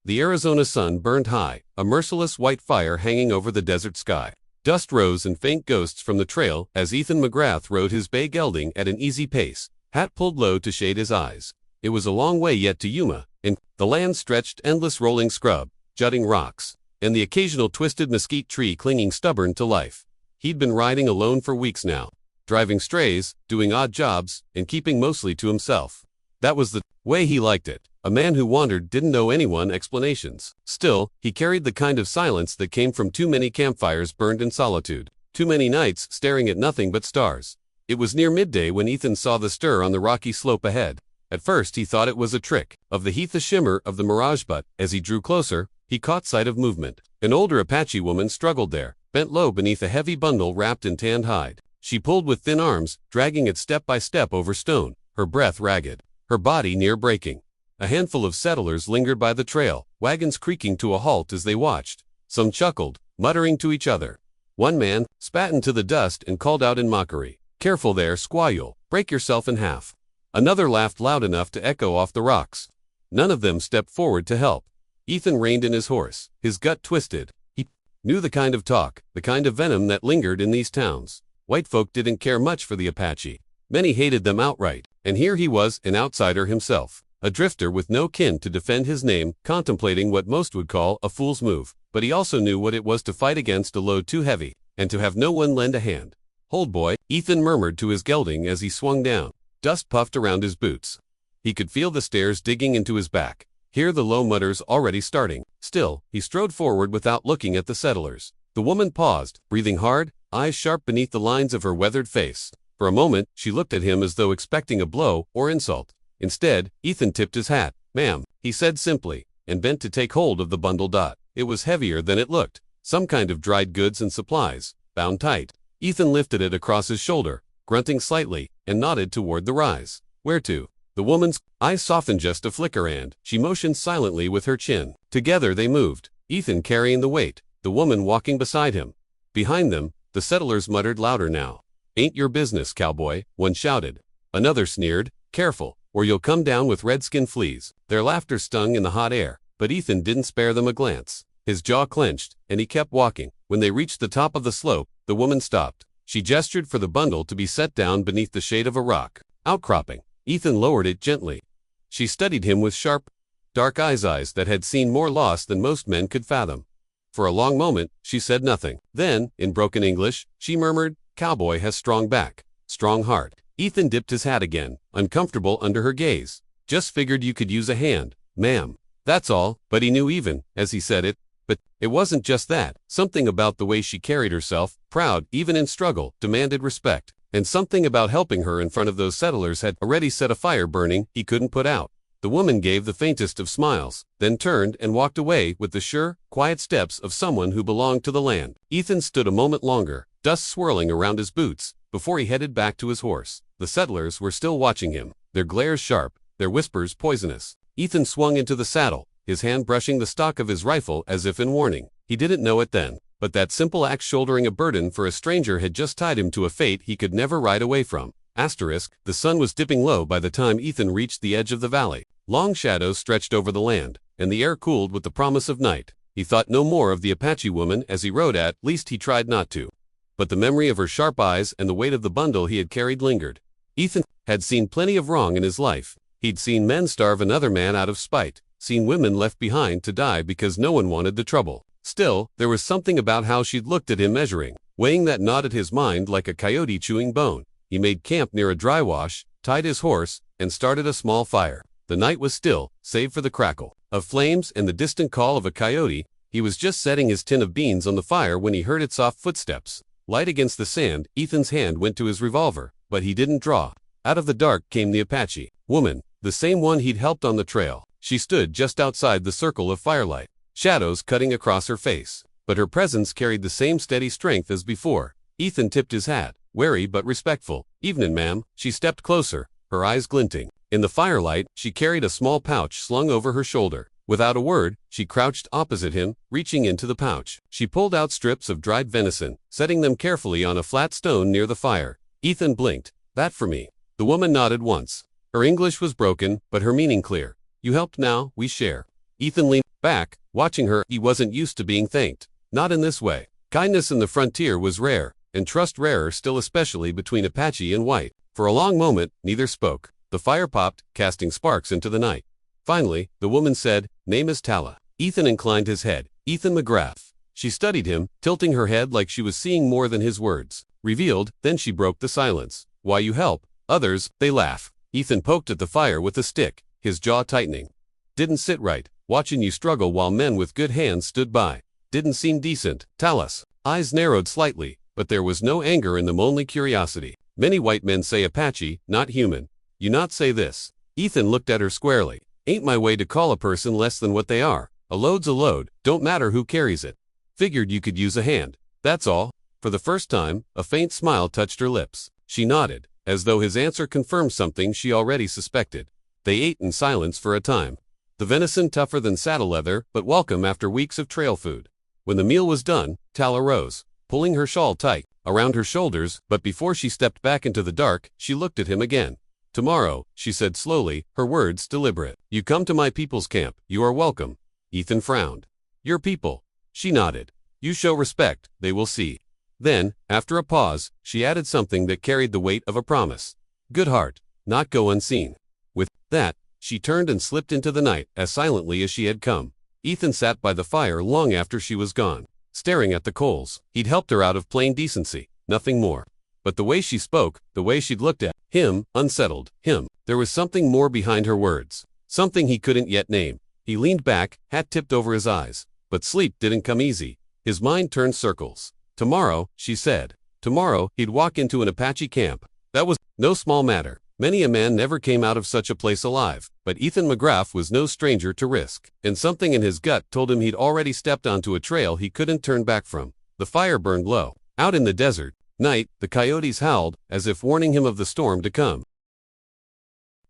The Arizona sun burned high, a merciless white fire hanging over the desert sky. Dust rose in faint ghosts from the trail as Ethan McGrath rode his bay gelding at an easy pace, hat pulled low to shade his eyes. It was a long way yet to Yuma, and the land stretched endless rolling scrub, jutting rocks, and the occasional twisted mesquite tree clinging stubborn to life. He'd been riding alone for weeks now, driving strays, doing odd jobs, and keeping mostly to himself. That was the way he liked it. A man who wandered didn't owe anyone explanations. Still, he carried the kind of silence that came from too many campfires burned in solitude, too many nights staring at nothing but stars. It was near midday when Ethan saw the stir on the rocky slope ahead. At first he thought it was a trick of the heath, the shimmer of the mirage, but as he drew closer, he caught sight of movement. An older Apache woman struggled there, bent low beneath a heavy bundle wrapped in tanned hide. She pulled with thin arms, dragging it step by step over stone, her breath ragged, her body near breaking. A handful of settlers lingered by the trail, wagons creaking to a halt as they watched. Some chuckled, muttering to each other. One man spat into the dust and called out in mockery, "Careful there, squaw, you'll break yourself in half." Another laughed loud enough to echo off the rocks. None of them stepped forward to help. Ethan reined in his horse, his gut twisted. He knew the kind of talk, the kind of venom that lingered in these towns. White folk didn't care much for the Apache. Many hated them outright, and here he was, an outsider himself. A drifter with no kin to defend his name, contemplating what most would call a fool's move, but he also knew what it was to fight against a load too heavy, and to have no one lend a hand. "Hold, boy," Ethan murmured to his gelding as he swung down. Dust puffed around his boots. He could feel the stairs digging into his back, hear the low mutters already starting. Still, he strode forward without looking at the settlers. The woman paused, breathing hard, eyes sharp beneath the lines of her weathered face. For a moment, she looked at him as though expecting a blow or insult. Instead, Ethan tipped his hat. "Ma'am," he said simply, and bent to take hold of the bundle. It was heavier than it looked, some kind of dried goods and supplies, bound tight. Ethan lifted it across his shoulder, grunting slightly, and nodded toward the rise. "Where to?" The woman's eyes softened just a flicker and she motioned silently with her chin. Together they moved, Ethan carrying the weight, the woman walking beside him. Behind them, the settlers muttered louder now. "Ain't your business, cowboy," one shouted. Another sneered, "Careful, or you'll come down with redskin fleas." Their laughter stung in the hot air, but Ethan didn't spare them a glance. His jaw clenched, and he kept walking. When they reached the top of the slope, the woman stopped. She gestured for the bundle to be set down beneath the shade of a rock outcropping. Ethan lowered it gently. She studied him with sharp, dark eyes that had seen more loss than most men could fathom. For a long moment, she said nothing. Then, in broken English, she murmured, "Cowboy has strong back, strong heart." Ethan dipped his hat again, uncomfortable under her gaze. "Just figured you could use a hand, ma'am. That's all." But he knew even as he said it. But it wasn't just that. Something about the way she carried herself, proud even in struggle, demanded respect. And something about helping her in front of those settlers had already set a fire burning he couldn't put out. The woman gave the faintest of smiles, then turned and walked away with the sure, quiet steps of someone who belonged to the land. Ethan stood a moment longer, dust swirling around his boots, before he headed back to his horse. The settlers were still watching him, their glares sharp, their whispers poisonous. Ethan swung into the saddle, his hand brushing the stock of his rifle as if in warning. He didn't know it then, but that simple act shouldering a burden for a stranger had just tied him to a fate he could never ride away from. The sun was dipping low by the time Ethan reached the edge of the valley. Long shadows stretched over the land, and the air cooled with the promise of night. He thought no more of the Apache woman as he rode, at least he tried not to. But the memory of her sharp eyes and the weight of the bundle he had carried lingered. Ethan had seen plenty of wrong in his life. He'd seen men starve another man out of spite, seen women left behind to die because no one wanted the trouble. Still, there was something about how she'd looked at him measuring, weighing that gnawed at his mind like a coyote chewing bone. He made camp near a dry wash, tied his horse, and started a small fire. The night was still, save for the crackle of flames and the distant call of a coyote. He was just setting his tin of beans on the fire when he heard its soft footsteps. Light against the sand, Ethan's hand went to his revolver, but he didn't draw. Out of the dark came the Apache woman, the same one he'd helped on the trail. She stood just outside the circle of firelight, shadows cutting across her face, but her presence carried the same steady strength as before. Ethan tipped his hat, wary but respectful. "Evenin', ma'am." She stepped closer, her eyes glinting. In the firelight, she carried a small pouch slung over her shoulder. Without a word, she crouched opposite him, reaching into the pouch. She pulled out strips of dried venison, setting them carefully on a flat stone near the fire. Ethan blinked. "That for me." The woman nodded once. Her English was broken, but her meaning clear. "You helped, now we share." Ethan leaned back, watching her. He wasn't used to being thanked. Not in this way. Kindness in the frontier was rare, and trust rarer still, especially between Apache and White. For a long moment, neither spoke. The fire popped, casting sparks into the night. Finally, the woman said, "Name is Tala." Ethan inclined his head. Ethan McGrath. She studied him, tilting her head like she was seeing more than his words revealed. Then she broke the silence. "Why you help others, they laugh." Ethan poked at the fire with a stick, his jaw tightening. "Didn't sit right, watching you struggle while men with good hands stood by. Didn't seem decent." Tala's eyes narrowed slightly, but there was no anger in them, only curiosity. "Many white men say Apache, not human. You not say this." Ethan looked at her squarely. "Ain't my way to call a person less than what they are. A load's a load, don't matter who carries it. Figured you could use a hand, that's all." For the first time, a faint smile touched her lips. She nodded, as though his answer confirmed something she already suspected. They ate in silence for a time. The venison tougher than saddle leather, but welcome after weeks of trail food. When the meal was done, Tala rose, pulling her shawl tight around her shoulders, but before she stepped back into the dark, she looked at him again. "Tomorrow," she said slowly, her words deliberate. "You come to my people's camp, you are welcome." Ethan frowned. "Your people?" She nodded. "You show respect, they will see." Then, after a pause, she added something that carried the weight of a promise. "Good heart, not go unseen." With that, she turned and slipped into the night as silently as she had come. Ethan sat by the fire long after she was gone, staring at the coals. He'd helped her out of plain decency, nothing more. But the way she spoke, the way she'd looked at him, unsettled him. There was something more behind her words, something he couldn't yet name. He leaned back, hat tipped over his eyes. But sleep didn't come easy. His mind turned circles. Tomorrow, she said. Tomorrow, he'd walk into an Apache camp. That was no small matter. Many a man never came out of such a place alive, but Ethan McGrath was no stranger to risk. And something in his gut told him he'd already stepped onto a trail he couldn't turn back from. The fire burned low. Out in the desert night, the coyotes howled, as if warning him of the storm to come.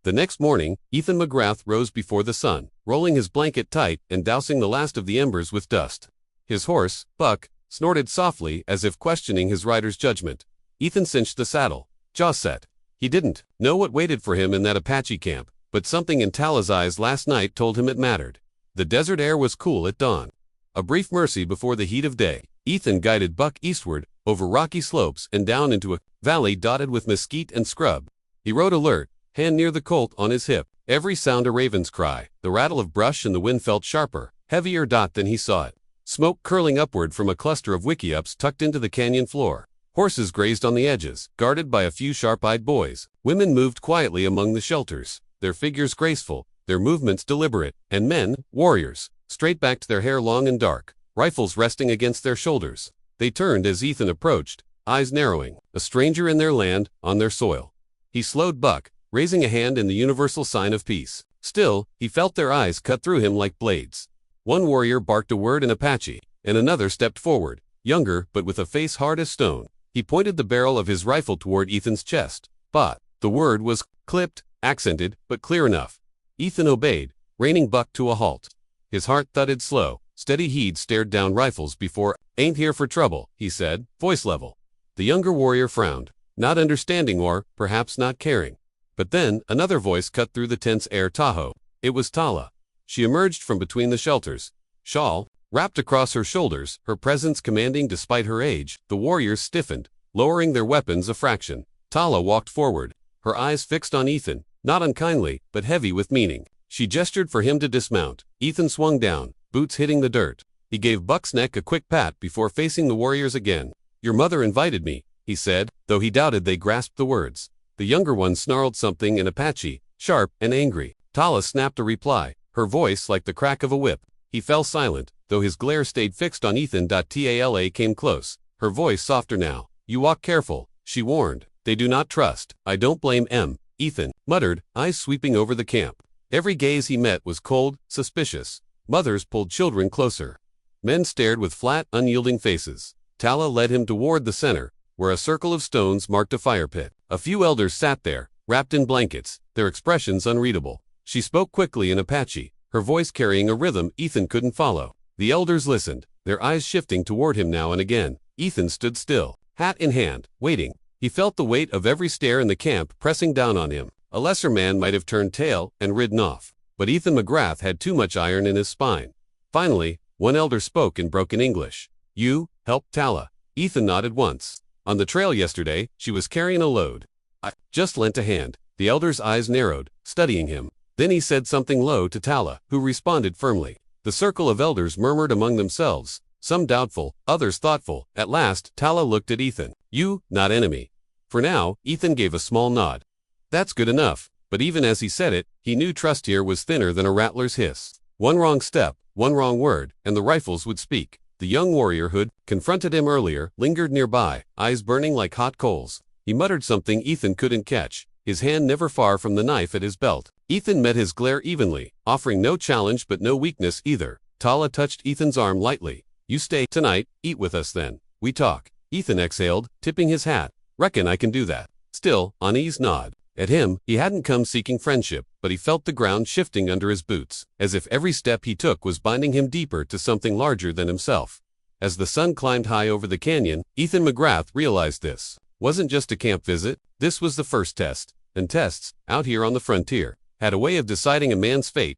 The next morning, Ethan McGrath rose before the sun, rolling his blanket tight and dousing the last of the embers with dust. His horse, Buck, snorted softly as if questioning his rider's judgment. Ethan cinched the saddle, jaw set. He didn't know what waited for him in that Apache camp, but something in Tala's eyes last night told him it mattered. The desert air was cool at dawn. A brief mercy before the heat of day. Ethan guided Buck eastward, over rocky slopes and down into a valley dotted with mesquite and scrub. He rode alert, hand near the colt on his hip. Every sound a raven's cry, the rattle of brush and the wind felt sharper, heavier than he saw it. Smoke curling upward from a cluster of wickiups tucked into the canyon floor. Horses grazed on the edges, guarded by a few sharp-eyed boys. Women moved quietly among the shelters, their figures graceful, their movements deliberate, and men, warriors, straight backed, their hair long and dark, rifles resting against their shoulders. They turned as Ethan approached, eyes narrowing, a stranger in their land, on their soil. He slowed Buck, raising a hand in the universal sign of peace. Still, he felt their eyes cut through him like blades. One warrior barked a word in Apache, and another stepped forward, younger but with a face hard as stone. He pointed the barrel of his rifle toward Ethan's chest. But the word was clipped, accented, but clear enough. Ethan obeyed, reining Buck to a halt. His heart thudded slow. Steady he'd stared down rifles before. "Ain't here for trouble," he said, voice level. The younger warrior frowned, not understanding or, perhaps not caring. But then, another voice cut through the tense air. "Tahoe." It was Tala. She emerged from between the shelters, shawl wrapped across her shoulders, her presence commanding despite her age. The warriors stiffened, lowering their weapons a fraction. Tala walked forward, her eyes fixed on Ethan, not unkindly, but heavy with meaning. She gestured for him to dismount. Ethan swung down, boots hitting the dirt. He gave Buck's neck a quick pat before facing the warriors again. "Your mother invited me," he said, though he doubted they grasped the words. The younger one snarled something in Apache, sharp and angry. Tala snapped a reply, her voice like the crack of a whip. He fell silent, though his glare stayed fixed on Ethan. Tala came close, her voice softer now. "You walk careful," she warned. "They do not trust." "I don't blame em," Ethan muttered, eyes sweeping over the camp. Every gaze he met was cold, suspicious. Mothers pulled children closer. Men stared with flat, unyielding faces. Tala led him toward the center, where a circle of stones marked a fire pit. A few elders sat there, wrapped in blankets, their expressions unreadable. She spoke quickly in Apache, her voice carrying a rhythm Ethan couldn't follow. The elders listened, their eyes shifting toward him now and again. Ethan stood still, hat in hand, waiting. He felt the weight of every stare in the camp pressing down on him. A lesser man might have turned tail and ridden off, but Ethan McGrath had too much iron in his spine. Finally, one elder spoke in broken English. You helped Tala. Ethan nodded once. On the trail yesterday, she was carrying a load. I just lent a hand. The elder's eyes narrowed, studying him. Then he said something low to Tala, who responded firmly. The circle of elders murmured among themselves, some doubtful, others thoughtful. At last, Tala looked at Ethan. You, not enemy. For now, Ethan gave a small nod. That's good enough, but even as he said it, he knew trust here was thinner than a rattler's hiss. One wrong step, one wrong word, and the rifles would speak. The young warrior who'd confronted him earlier lingered nearby, eyes burning like hot coals. He muttered something Ethan couldn't catch, his hand never far from the knife at his belt. Ethan met his glare evenly, offering no challenge but no weakness either. Tala touched Ethan's arm lightly. You stay tonight, eat with us then. We talk. Ethan exhaled, tipping his hat. Reckon I can do that. Still, Ani's nod. At him, he hadn't come seeking friendship, but he felt the ground shifting under his boots, as if every step he took was binding him deeper to something larger than himself. As the sun climbed high over the canyon, Ethan McGrath realized this wasn't just a camp visit, this was the first test. And tests, out here on the frontier, had a way of deciding a man's fate.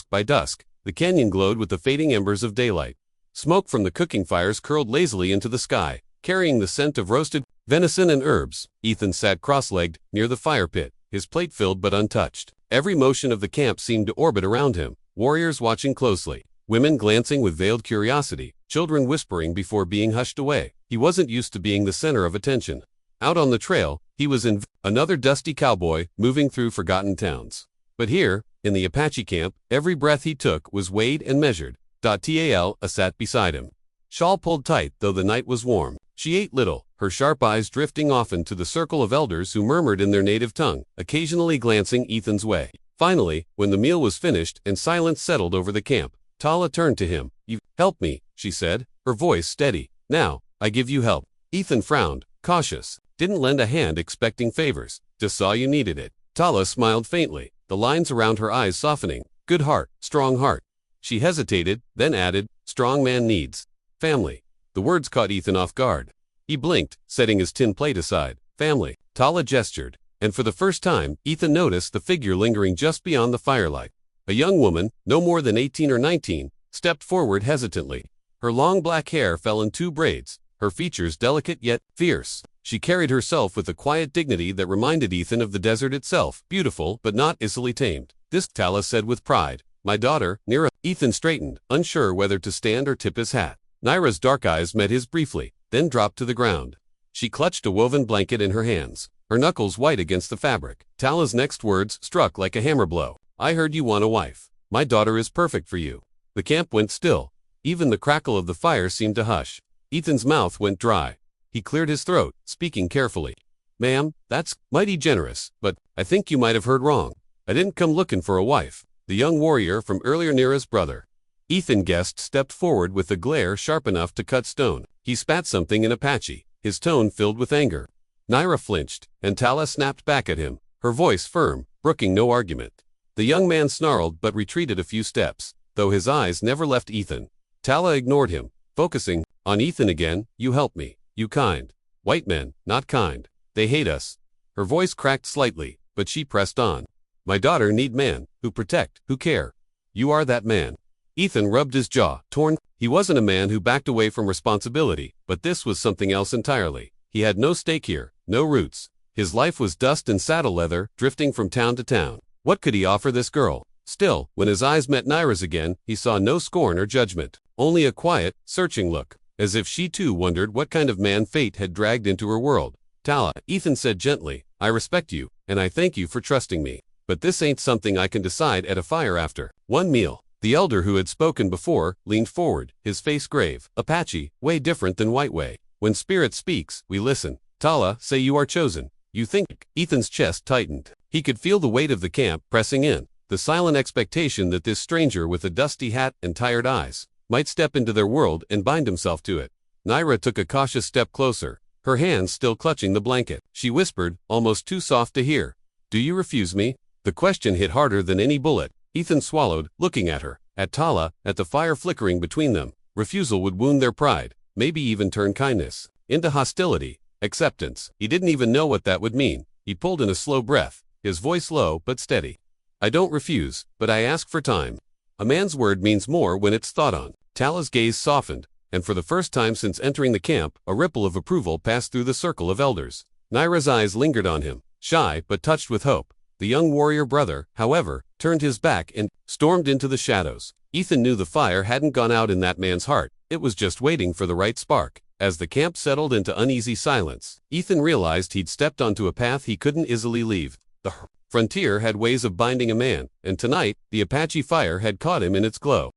By dusk, the canyon glowed with the fading embers of daylight. Smoke from the cooking fires curled lazily into the sky, carrying the scent of roasted venison and herbs. Ethan sat cross-legged, near the fire pit, his plate filled but untouched. Every motion of the camp seemed to orbit around him, warriors watching closely, women glancing with veiled curiosity, children whispering before being hushed away. He wasn't used to being the center of attention. Out on the trail, he was another dusty cowboy, moving through forgotten towns. But here, in the Apache camp, every breath he took was weighed and measured. Tal sat beside him. Shawl pulled tight, though the night was warm. She ate little, her sharp eyes drifting often to the circle of elders who murmured in their native tongue, occasionally glancing Ethan's way. Finally, when the meal was finished and silence settled over the camp, Tala turned to him. You help me, she said, her voice steady. Now, I give you help. Ethan frowned, cautious. Didn't lend a hand expecting favors. Just saw you needed it. Tala smiled faintly, the lines around her eyes softening. Good heart, strong heart. She hesitated, then added, strong man needs family. The words caught Ethan off guard. He blinked, setting his tin plate aside. Family. Tala gestured, and for the first time, Ethan noticed the figure lingering just beyond the firelight. A young woman, no more than 18 or 19, stepped forward hesitantly. Her long black hair fell in two braids, her features delicate yet fierce. She carried herself with a quiet dignity that reminded Ethan of the desert itself, beautiful but not easily tamed. This, Tala said with pride. My daughter, Nira. Ethan straightened, unsure whether to stand or tip his hat. Nira's dark eyes met his briefly, then dropped to the ground. She clutched a woven blanket in her hands, her knuckles white against the fabric. Tala's next words struck like a hammer blow. I heard you want a wife. My daughter is perfect for you. The camp went still. Even the crackle of the fire seemed to hush. Ethan's mouth went dry. He cleared his throat, speaking carefully. Ma'am, that's mighty generous, but I think you might have heard wrong. I didn't come looking for a wife. The young warrior from earlier, Nira's brother. Ethan Guest stepped forward with a glare sharp enough to cut stone. He spat something in Apache, his tone filled with anger. Nira flinched, and Tala snapped back at him, her voice firm, brooking no argument. The young man snarled but retreated a few steps, though his eyes never left Ethan. Tala ignored him, focusing on Ethan again. You help me. You kind. White men, not kind. They hate us. Her voice cracked slightly, but she pressed on. My daughter need man, who protect, who care. You are that man. Ethan rubbed his jaw, torn. He wasn't a man who backed away from responsibility, but this was something else entirely. He had no stake here, no roots. His life was dust and saddle leather, drifting from town to town. What could he offer this girl? Still, when his eyes met Nira's again, he saw no scorn or judgment, only a quiet, searching look, as if she too wondered what kind of man fate had dragged into her world. Tala, Ethan said gently, I respect you, and I thank you for trusting me. But this ain't something I can decide at a fire after one meal. The elder who had spoken before leaned forward, his face grave. Apache, way different than White Way. When spirit speaks, we listen. Tala, say you are chosen. You think. Ethan's chest tightened. He could feel the weight of the camp pressing in, the silent expectation that this stranger with a dusty hat and tired eyes might step into their world and bind himself to it. Nira took a cautious step closer, her hands still clutching the blanket. She whispered, almost too soft to hear. Do you refuse me? The question hit harder than any bullet. Ethan swallowed, looking at her, at Tala, at the fire flickering between them. Refusal would wound their pride, maybe even turn kindness into hostility, acceptance. He didn't even know what that would mean. He pulled in a slow breath, his voice low but steady. I don't refuse, but I ask for time. A man's word means more when it's thought on. Tala's gaze softened, and for the first time since entering the camp, a ripple of approval passed through the circle of elders. Naira's eyes lingered on him, shy but touched with hope. The young warrior brother, however, turned his back and stormed into the shadows. Ethan knew the fire hadn't gone out in that man's heart, it was just waiting for the right spark. As the camp settled into uneasy silence, Ethan realized he'd stepped onto a path he couldn't easily leave. The frontier had ways of binding a man, and tonight, the Apache fire had caught him in its glow.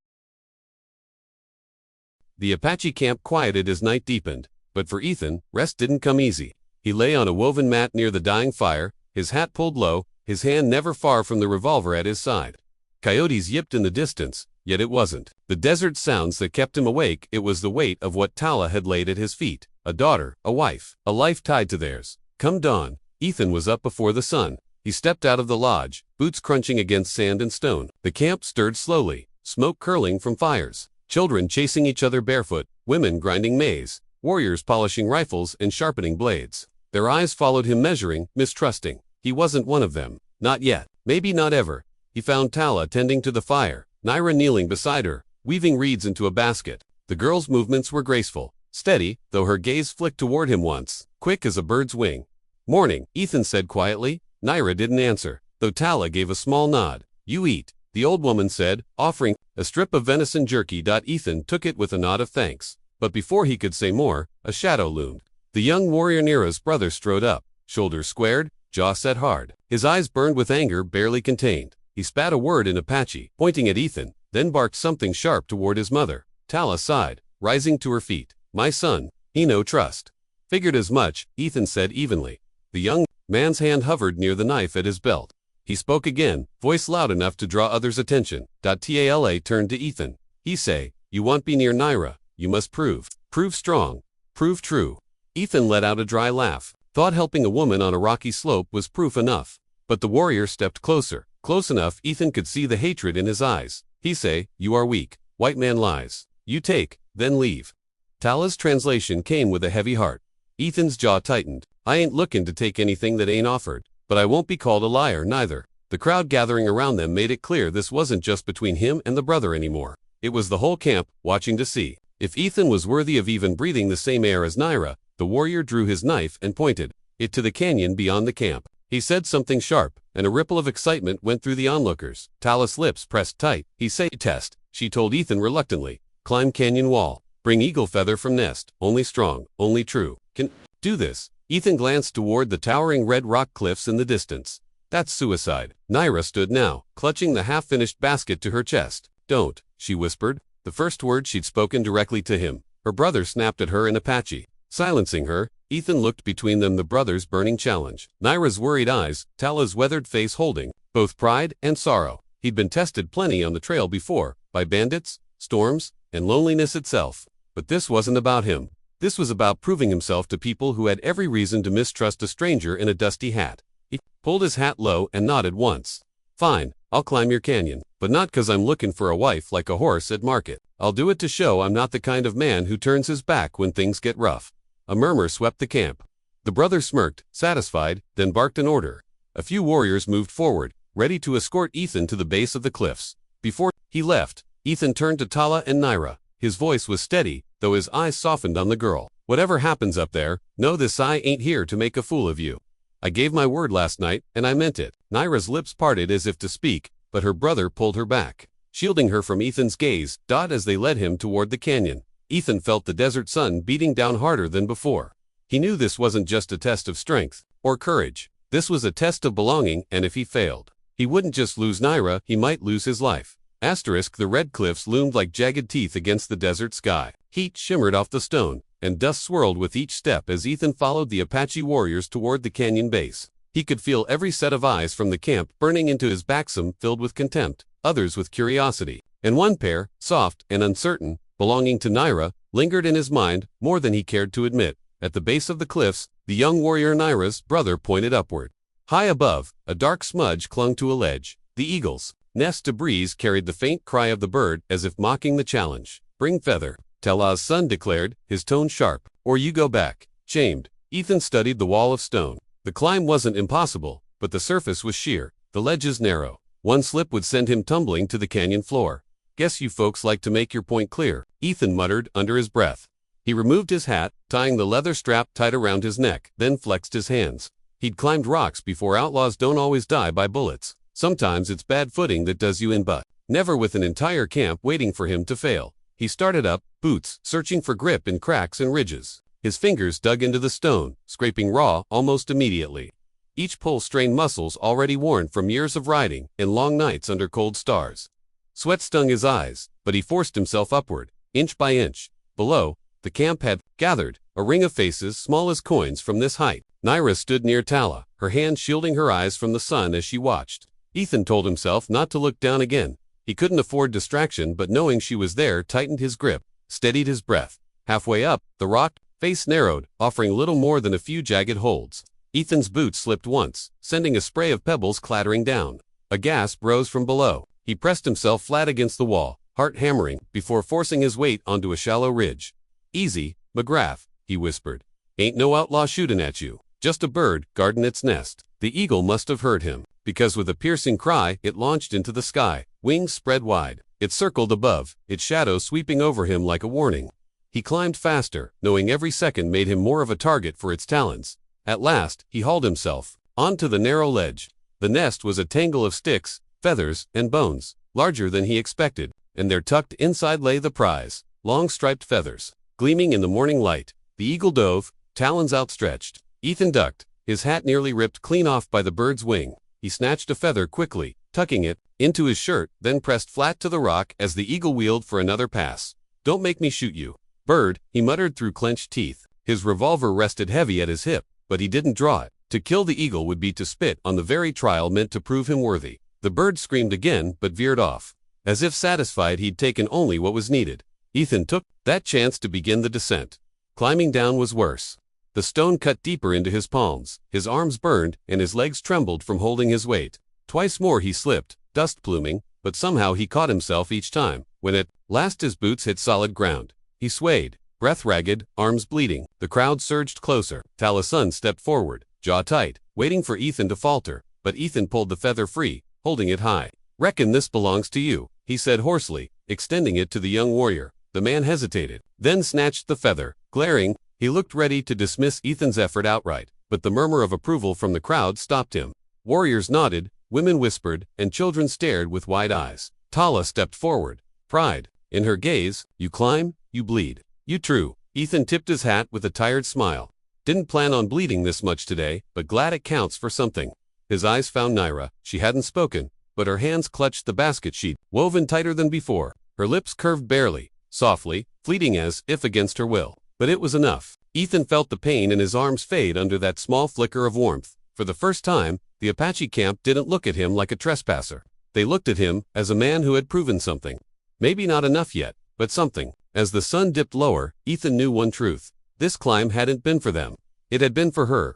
The Apache camp quieted as night deepened, but for Ethan, rest didn't come easy. He lay on a woven mat near the dying fire, his hat pulled low, his hand never far from the revolver at his side. Coyotes yipped in the distance, yet it wasn't the desert sounds that kept him awake, it was the weight of what Tala had laid at his feet. A daughter, a wife, a life tied to theirs. Come dawn, Ethan was up before the sun. He stepped out of the lodge, boots crunching against sand and stone. The camp stirred slowly, smoke curling from fires. Children chasing each other barefoot, women grinding maize, warriors polishing rifles and sharpening blades. Their eyes followed him measuring, mistrusting. He wasn't one of them. Not yet. Maybe not ever. He found Tala tending to the fire, Naira kneeling beside her, weaving reeds into a basket. The girl's movements were graceful, steady, though her gaze flicked toward him once, quick as a bird's wing. Morning, Ethan said quietly. Naira didn't answer, though Tala gave a small nod. You eat, the old woman said, offering a strip of venison jerky. Ethan took it with a nod of thanks. But before he could say more, a shadow loomed. The young warrior Naira's brother strode up, shoulders squared, jaw set hard. His eyes burned with anger barely contained. He spat a word in Apache, pointing at Ethan, then barked something sharp toward his mother. Tala sighed, rising to her feet. My son, he no trust. Figured as much, Ethan said evenly. The young man's hand hovered near the knife at his belt. He spoke again, voice loud enough to draw others' attention. Tala turned to Ethan. He say, you want be near Naira, you must prove strong, prove true. Ethan let out a dry laugh. Thought helping a woman on a rocky slope was proof enough. But the warrior stepped closer. Close enough Ethan could see the hatred in his eyes. He say, you are weak. White man lies. You take, then leave. Tala's translation came with a heavy heart. Ethan's jaw tightened. I ain't looking to take anything that ain't offered. But I won't be called a liar neither. The crowd gathering around them made it clear this wasn't just between him and the brother anymore. It was the whole camp, watching to see if Ethan was worthy of even breathing the same air as Naira. The warrior drew his knife and pointed it to the canyon beyond the camp. He said something sharp, and a ripple of excitement went through the onlookers. Tala's lips pressed tight. He say test, she told Ethan reluctantly. Climb canyon wall. Bring eagle feather from nest. Only strong, only true. Can do this. Ethan glanced toward the towering red rock cliffs in the distance. That's suicide. Naira stood now, clutching the half-finished basket to her chest. Don't, she whispered, the first word she'd spoken directly to him. Her brother snapped at her in Apache. Silencing her, Ethan looked between them, the brother's burning challenge. Naira's worried eyes, Tala's weathered face holding both pride and sorrow. He'd been tested plenty on the trail before, by bandits, storms, and loneliness itself. But this wasn't about him. This was about proving himself to people who had every reason to mistrust a stranger in a dusty hat. He pulled his hat low and nodded once. Fine, I'll climb your canyon, but not 'cause I'm looking for a wife like a horse at market. I'll do it to show I'm not the kind of man who turns his back when things get rough. A murmur swept the camp. The brother smirked, satisfied, then barked an order. A few warriors moved forward, ready to escort Ethan to the base of the cliffs. Before he left, Ethan turned to Tala and Naira. His voice was steady, though his eyes softened on the girl. Whatever happens up there, know this, I ain't here to make a fool of you. I gave my word last night, and I meant it. Naira's lips parted as if to speak, but her brother pulled her back, shielding her from Ethan's gaze. As they led him toward the canyon, Ethan felt the desert sun beating down harder than before. He knew this wasn't just a test of strength or courage. This was a test of belonging, and if he failed, he wouldn't just lose Naira, he might lose his life. The red cliffs loomed like jagged teeth against the desert sky. Heat shimmered off the stone, and dust swirled with each step as Ethan followed the Apache warriors toward the canyon base. He could feel every set of eyes from the camp burning into his back, some filled with contempt, others with curiosity, and one pair, soft and uncertain, belonging to Naira, lingered in his mind more than he cared to admit. At the base of the cliffs, the young warrior Naira's brother pointed upward. High above, a dark smudge clung to a ledge. The eagle's nest debris carried the faint cry of the bird as if mocking the challenge. Bring feather, Tala's son declared, his tone sharp, or you go back. Shamed, Ethan studied the wall of stone. The climb wasn't impossible, but the surface was sheer, the ledges narrow. One slip would send him tumbling to the canyon floor. Guess you folks like to make your point clear, Ethan muttered under his breath. He removed his hat, tying the leather strap tight around his neck, then flexed his hands. He'd climbed rocks before. Outlaws don't always die by bullets. Sometimes it's bad footing that does you in, but never with an entire camp waiting for him to fail. He started up, boots searching for grip in cracks and ridges. His fingers dug into the stone, scraping raw almost immediately. Each pull strained muscles already worn from years of riding and long nights under cold stars. Sweat stung his eyes, but he forced himself upward, inch by inch. Below, the camp had gathered, a ring of faces small as coins from this height. Naira stood near Tala, her hand shielding her eyes from the sun as she watched. Ethan told himself not to look down again. He couldn't afford distraction, but knowing she was there tightened his grip, steadied his breath. Halfway up, the rock face narrowed, offering little more than a few jagged holds. Ethan's boot slipped once, sending a spray of pebbles clattering down. A gasp rose from below. He pressed himself flat against the wall, heart hammering, before forcing his weight onto a shallow ridge. "Easy, McGrath," he whispered. "Ain't no outlaw shooting at you. Just a bird guarding its nest." The eagle must have heard him, because with a piercing cry it launched into the sky, wings spread wide. It circled above, its shadow sweeping over him like a warning. He climbed faster, knowing every second made him more of a target for its talons. At last, he hauled himself onto the narrow ledge. The nest was a tangle of sticks, feathers, and bones, larger than he expected, and there tucked inside lay the prize, long striped feathers. Gleaming in the morning light, the eagle dove, talons outstretched. Ethan ducked, his hat nearly ripped clean off by the bird's wing. He snatched a feather quickly, tucking it into his shirt, then pressed flat to the rock as the eagle wheeled for another pass. "Don't make me shoot you, bird," he muttered through clenched teeth. His revolver rested heavy at his hip, but he didn't draw it. To kill the eagle would be to spit on the very trial meant to prove him worthy. The bird screamed again, but veered off, as if satisfied he'd taken only what was needed. Ethan took that chance to begin the descent. Climbing down was worse. The stone cut deeper into his palms, his arms burned, and his legs trembled from holding his weight. Twice more he slipped, dust pluming, but somehow he caught himself each time. When at last his boots hit solid ground, he swayed, breath ragged, arms bleeding. The crowd surged closer. Talasun stepped forward, jaw tight, waiting for Ethan to falter, but Ethan pulled the feather free, holding it high. "Reckon this belongs to you," he said hoarsely, extending it to the young warrior. The man hesitated, then snatched the feather, glaring. He looked ready to dismiss Ethan's effort outright, but the murmur of approval from the crowd stopped him. Warriors nodded, women whispered, and children stared with wide eyes. Tala stepped forward, pride in her gaze. "You climb, you bleed. You true." Ethan tipped his hat with a tired smile. "Didn't plan on bleeding this much today, but glad it counts for something." His eyes found Naira. She hadn't spoken, but her hands clutched the basket sheet, woven tighter than before. Her lips curved barely, softly, fleeting as if against her will. But it was enough. Ethan felt the pain in his arms fade under that small flicker of warmth. For the first time, the Apache camp didn't look at him like a trespasser. They looked at him as a man who had proven something. Maybe not enough yet, but something. As the sun dipped lower, Ethan knew one truth. This climb hadn't been for them. It had been for her.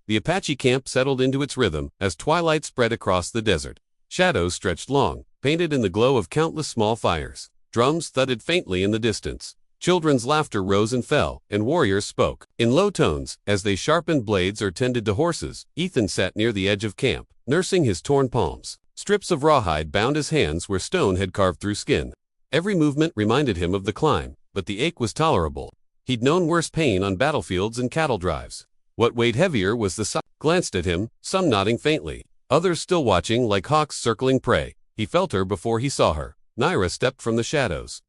The Apache camp settled into its rhythm as twilight spread across the desert. Shadows stretched long, painted in the glow of countless small fires. Drums thudded faintly in the distance. Children's laughter rose and fell, and warriors spoke in low tones as they sharpened blades or tended to horses. Ethan sat near the edge of camp, nursing his torn palms. Strips of rawhide bound his hands where stone had carved through skin. Every movement reminded him of the climb, but the ache was tolerable. He'd known worse pain on battlefields and cattle drives. What weighed heavier was the sun glanced at him, some nodding faintly, others still watching like hawks circling prey. He felt her before he saw her. Naira stepped from the shadows,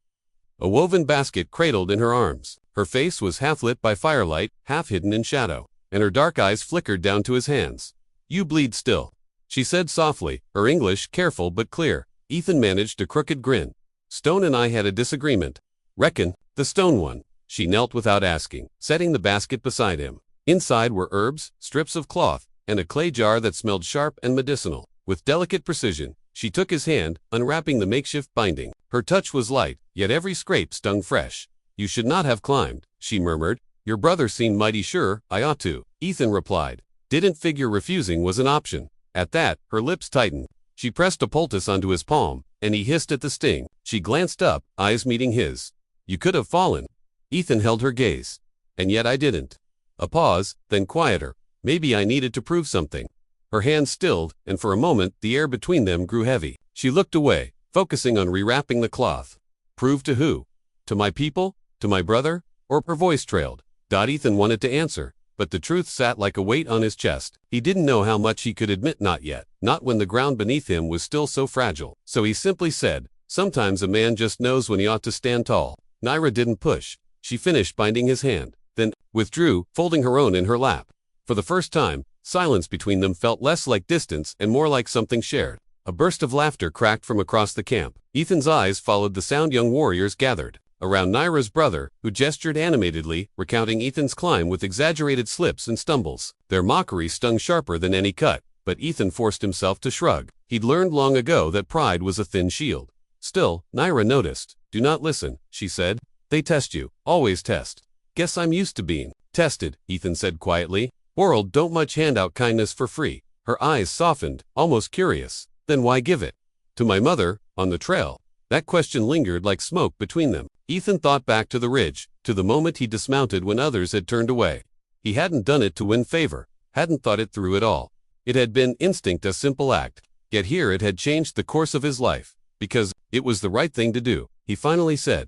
a woven basket cradled in her arms. Her face was half lit by firelight, half hidden in shadow, and her dark eyes flickered down to his hands. "You bleed still," she said softly, her English careful but clear. Ethan managed a crooked grin. "Stone and I had a disagreement." "Reckon, the stone one." She knelt without asking, setting the basket beside him. Inside were herbs, strips of cloth, and a clay jar that smelled sharp and medicinal. With delicate precision, she took his hand, unwrapping the makeshift binding. Her touch was light, yet every scrape stung fresh. "You should not have climbed," she murmured. "Your brother seemed mighty sure I ought to," Ethan replied. Didn't figure refusing was an option. At that, her lips tightened. She pressed a poultice onto his palm, and he hissed at the sting. She glanced up, eyes meeting his. "You could have fallen." Ethan held her gaze. "And yet I didn't." A pause, then quieter. Maybe I needed to prove something. Her hands stilled, and for a moment the air between them grew heavy. She looked away, focusing on rewrapping the cloth. Prove to who? To my people? To my brother? Or her voice trailed. Ethan wanted to answer, but the truth sat like a weight on his chest. He didn't know how much he could admit not yet, not when the ground beneath him was still so fragile. So he simply said, sometimes a man just knows when he ought to stand tall. Naira didn't push. She finished binding his hand, then withdrew, folding her own in her lap. For the first time, silence between them felt less like distance and more like something shared. A burst of laughter cracked from across the camp. Ethan's eyes followed the sound. Young warriors gathered around Naira's brother, who gestured animatedly, recounting Ethan's climb with exaggerated slips and stumbles. Their mockery stung sharper than any cut, but Ethan forced himself to shrug. He'd learned long ago that pride was a thin shield. Still, Naira noticed. Do not listen, she said. They test you, always test. Guess I'm used to being tested, Ethan said quietly. World don't much hand out kindness for free. Her eyes softened, almost curious. Then why give it? To my mother, on the trail. That question lingered like smoke between them. Ethan thought back to the ridge, to the moment he dismounted when others had turned away. He hadn't done it to win favor, hadn't thought it through at all. It had been instinct, a simple act. Yet here it had changed the course of his life. Because it was the right thing to do, he finally said.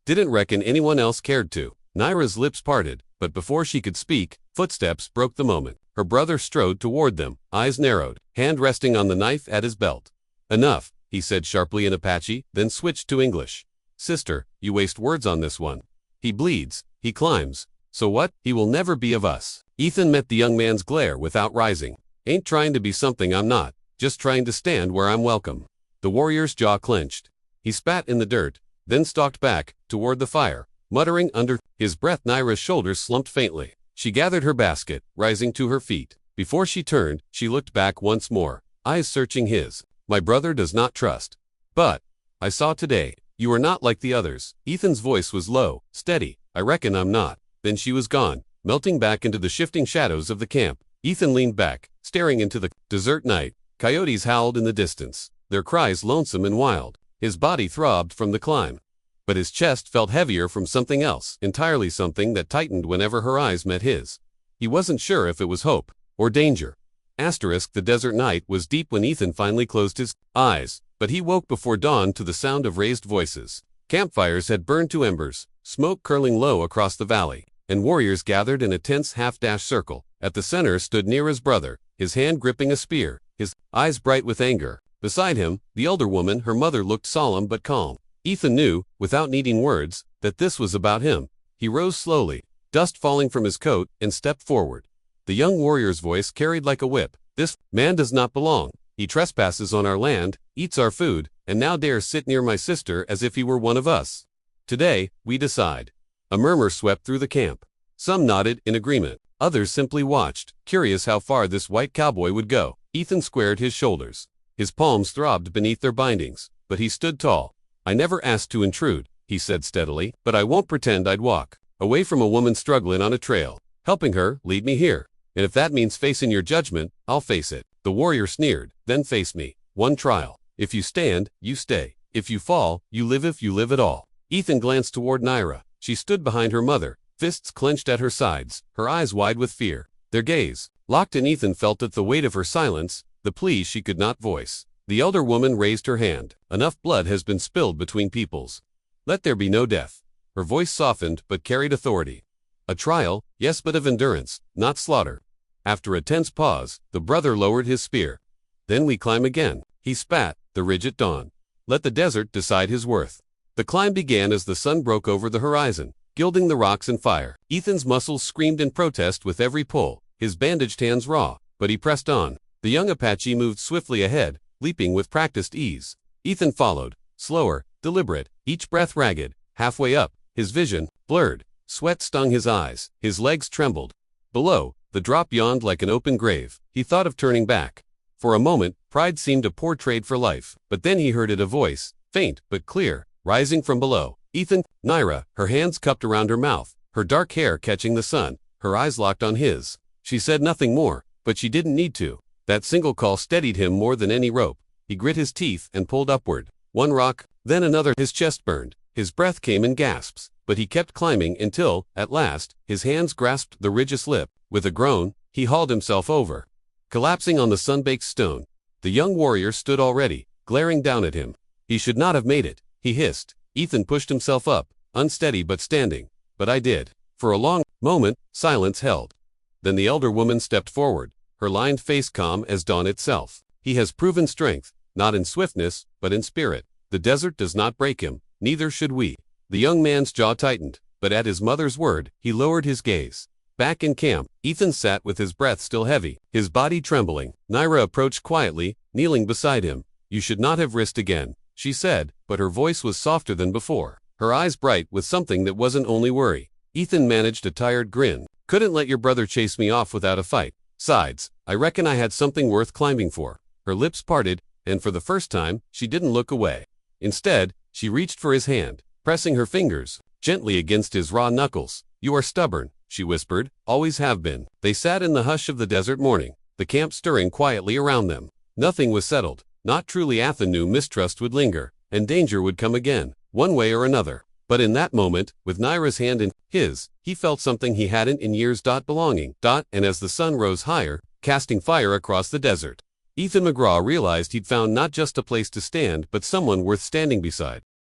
Didn't reckon anyone else cared to. Naira's lips parted, but before she could speak, footsteps broke the moment. Her brother strode toward them, eyes narrowed, hand resting on the knife at his belt. Enough, he said sharply in Apache, then switched to English. Sister, you waste words on this one. He bleeds, he climbs. So what? He will never be of us. Ethan met the young man's glare without rising. Ain't trying to be something I'm not, just trying to stand where I'm welcome. The warrior's jaw clenched. He spat in the dirt, then stalked back, toward the fire, muttering under his breath. Naira's shoulders slumped faintly. She gathered her basket, rising to her feet. Before she turned, she looked back once more, eyes searching his. My brother does not trust. But I saw today, you are not like the others. Ethan's voice was low, steady. I reckon I'm not. Then she was gone, melting back into the shifting shadows of the camp. Ethan leaned back, staring into the desert night. Coyotes howled in the distance, their cries lonesome and wild. His body throbbed from the climb. But his chest felt heavier from something else, entirely something that tightened whenever her eyes met his. He wasn't sure if it was hope or danger. The desert night was deep when Ethan finally closed his eyes, but he woke before dawn to the sound of raised voices. Campfires had burned to embers, smoke curling low across the valley, and warriors gathered in a tense half-dash circle. At the center stood Naira's brother, his hand gripping a spear, his eyes bright with anger. Beside him, the elder woman, her mother, looked solemn but calm. Ethan knew, without needing words, that this was about him. He rose slowly, dust falling from his coat, and stepped forward. The young warrior's voice carried like a whip. This man does not belong. He trespasses on our land, eats our food, and now dares sit near my sister as if he were one of us. Today, we decide. A murmur swept through the camp. Some nodded in agreement. Others simply watched, curious how far this white cowboy would go. Ethan squared his shoulders. His palms throbbed beneath their bindings, but he stood tall. I never asked to intrude, he said steadily, but I won't pretend I'd walk away from a woman struggling on a trail. Helping her lead me here. And if that means facing your judgment, I'll face it. The warrior sneered. Then face me. One trial. If you stand, you stay. If you fall, you live if you live at all. Ethan glanced toward Naira. She stood behind her mother, fists clenched at her sides, her eyes wide with fear. Their gaze locked, and Ethan felt that the weight of her silence, the plea she could not voice. The elder woman raised her hand. Enough blood has been spilled between peoples. Let there be no death. Her voice softened but carried authority. A trial, yes, but of endurance, not slaughter. After a tense pause, the brother lowered his spear. Then we climb again. He spat, the ridge at dawn. Let the desert decide his worth. The climb began as the sun broke over the horizon, gilding the rocks and fire. Ethan's muscles screamed in protest with every pull, his bandaged hands raw, but he pressed on. The young Apache moved swiftly ahead, leaping with practiced ease. Ethan followed, slower, deliberate, each breath ragged. Halfway up, his vision blurred. Sweat stung his eyes, his legs trembled. Below, the drop yawned like an open grave. He thought of turning back. For a moment, pride seemed a poor trade for life, but then he heard it, a voice, faint but clear, rising from below. Ethan, Naira, her hands cupped around her mouth, her dark hair catching the sun, her eyes locked on his. She said nothing more, but she didn't need to. That single call steadied him more than any rope. He grit his teeth and pulled upward. One rock, then another. His chest burned. His breath came in gasps, but he kept climbing until, at last, his hands grasped the ridge's lip. With a groan, he hauled himself over. Collapsing on the sun-baked stone, the young warrior stood already, glaring down at him. He should not have made it, he hissed. Ethan pushed himself up, unsteady but standing. But I did. For a long moment, silence held. Then the elder woman stepped forward, her lined face calm as dawn itself. He has proven strength, not in swiftness, but in spirit. The desert does not break him, neither should we. The young man's jaw tightened, but at his mother's word, he lowered his gaze. Back in camp, Ethan sat with his breath still heavy, his body trembling. Naira approached quietly, kneeling beside him. You should not have risked again, she said, but her voice was softer than before. Her eyes bright with something that wasn't only worry. Ethan managed a tired grin. Couldn't let your brother chase me off without a fight. Sides, I reckon I had something worth climbing for. Her lips parted, and for the first time, she didn't look away. Instead, she reached for his hand, pressing her fingers gently against his raw knuckles. You are stubborn, she whispered, always have been. They sat in the hush of the desert morning, the camp stirring quietly around them. Nothing was settled. Not truly. Ethan knew mistrust would linger, and danger would come again, one way or another. But in that moment, with Naira's hand in his, he felt something he hadn't in years. Belonging. And as the sun rose higher, casting fire across the desert, Ethan McGraw realized he'd found not just a place to stand but someone worth standing beside.